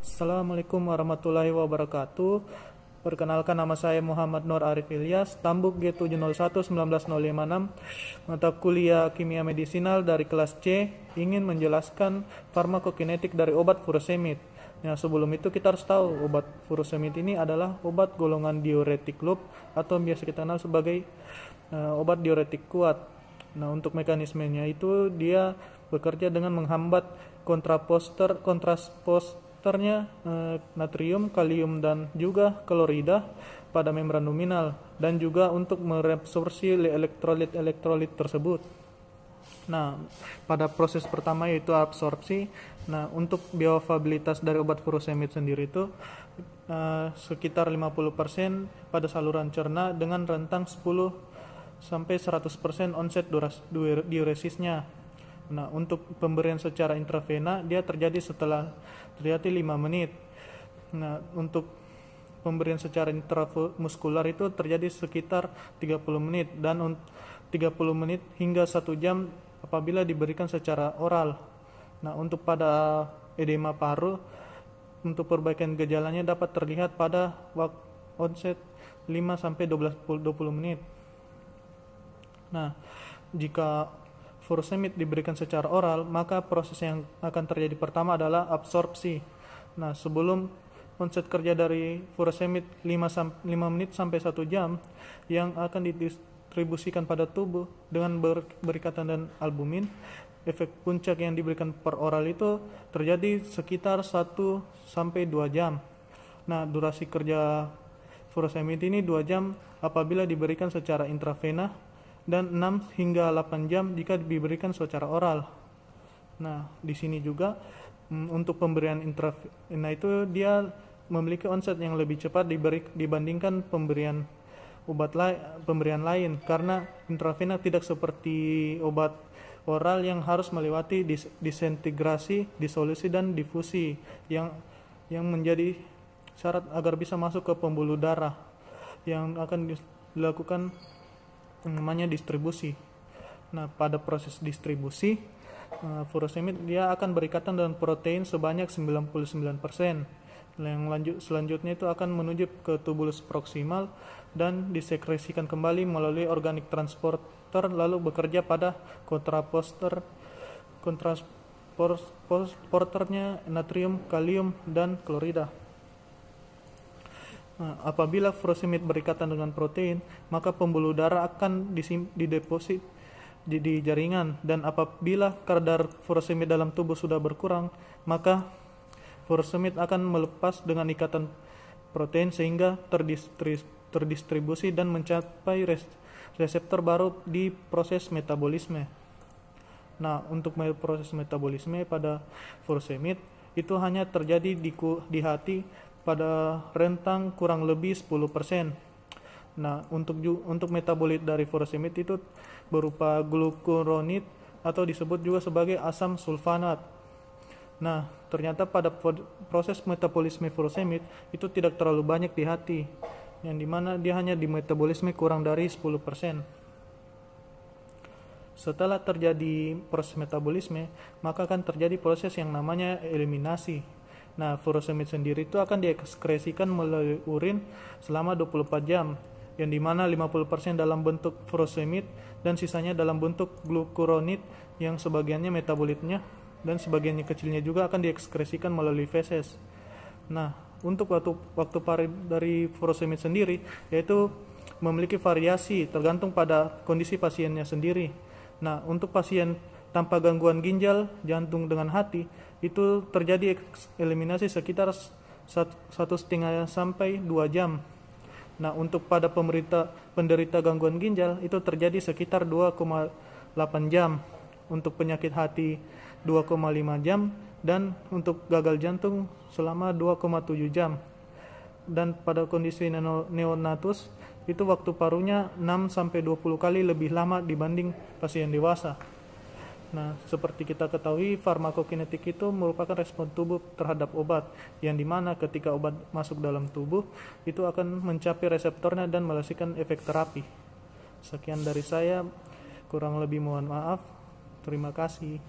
Assalamualaikum warahmatullahi wabarakatuh. Perkenalkan, nama saya Muhammad Nur Arif Ilyas, Tambuk G701-19056, mata kuliah Kimia Medisinal dari kelas C, ingin menjelaskan farmakokinetik dari obat furosemid. Nah, sebelum itu kita harus tahu obat furosemid ini adalah obat golongan diuretik loop atau biasa kita kenal sebagai obat diuretik kuat. Nah, untuk mekanismenya itu dia bekerja dengan menghambat kontrasporternya natrium, kalium, dan juga klorida pada membran luminal, dan juga untuk mereabsorpsi elektrolit tersebut. Nah, pada proses pertama yaitu absorpsi. Nah, untuk bioavailabilitas dari obat furosemid sendiri itu sekitar 50% pada saluran cerna dengan rentang 10 sampai 100% onset diuresisnya. Nah, untuk pemberian secara intravena dia terjadi setelah 5 menit. Nah, untuk pemberian secara intramuskular itu terjadi sekitar 30 menit dan 30 menit hingga 1 jam apabila diberikan secara oral. Nah, untuk pada edema paru, untuk perbaikan gejalanya dapat terlihat pada waktu onset 5 sampai 20 menit. Nah, jika furosemid diberikan secara oral, maka proses yang akan terjadi pertama adalah absorpsi. Nah, sebelum onset kerja dari furosemid 5 menit sampai 1 jam yang akan didistribusikan pada tubuh dengan berikatan dan albumin, efek puncak yang diberikan per oral itu terjadi sekitar 1 sampai 2 jam. Nah, durasi kerja furosemid ini 2 jam apabila diberikan secara intravena dan 6 hingga 8 jam jika diberikan secara oral. Nah, di sini juga untuk pemberian intravena itu dia memiliki onset yang lebih cepat dibandingkan pemberian pemberian lain, karena intravena tidak seperti obat oral yang harus melewati disintegrasi, disolusi, dan difusi yang menjadi syarat agar bisa masuk ke pembuluh darah yang akan dilakukan namanya distribusi. Nah, pada proses distribusi furosemid dia akan berikatan dengan protein sebanyak 99%. Yang selanjutnya itu akan menuju ke tubulus proksimal dan disekresikan kembali melalui organik transporter, lalu bekerja pada kontrasporternya natrium, kalium, dan klorida. Nah, apabila furosemid berikatan dengan protein, maka pembuluh darah akan dideposit di jaringan, dan apabila kadar furosemid dalam tubuh sudah berkurang, maka furosemid akan melepas dengan ikatan protein sehingga terdistribusi dan mencapai reseptor baru di proses metabolisme. Nah, untuk proses metabolisme pada furosemid itu hanya terjadi di hati pada rentang kurang lebih 10%. Nah, untuk metabolit dari furosemid itu berupa glukuronid atau disebut juga sebagai asam sulfanat. Nah, ternyata pada proses metabolisme furosemid itu tidak terlalu banyak di hati, yang dimana dia hanya di metabolisme kurang dari 10%. Setelah terjadi proses metabolisme, maka akan terjadi proses yang namanya eliminasi. Nah, furosemid sendiri itu akan diekskresikan melalui urin selama 24 jam, yang dimana 50% dalam bentuk furosemid dan sisanya dalam bentuk glukuronid yang sebagiannya metabolitnya dan sebagiannya kecilnya juga akan diekskresikan melalui feses. Nah, untuk waktu pari dari furosemid sendiri yaitu memiliki variasi tergantung pada kondisi pasiennya sendiri. Nah, untuk pasien tanpa gangguan ginjal, jantung, dengan hati itu terjadi eliminasi sekitar 1,5 sampai 2 jam. Nah, untuk pada penderita gangguan ginjal itu terjadi sekitar 2,8 jam, untuk penyakit hati 2,5 jam, dan untuk gagal jantung selama 2,7 jam. Dan pada kondisi neonatus itu waktu parunya 6 sampai 20 kali lebih lama dibanding pasien dewasa. Nah, seperti kita ketahui, farmakokinetik itu merupakan respon tubuh terhadap obat, yang dimana ketika obat masuk dalam tubuh, itu akan mencapai reseptornya dan menghasilkan efek terapi. Sekian dari saya, kurang lebih mohon maaf. Terima kasih.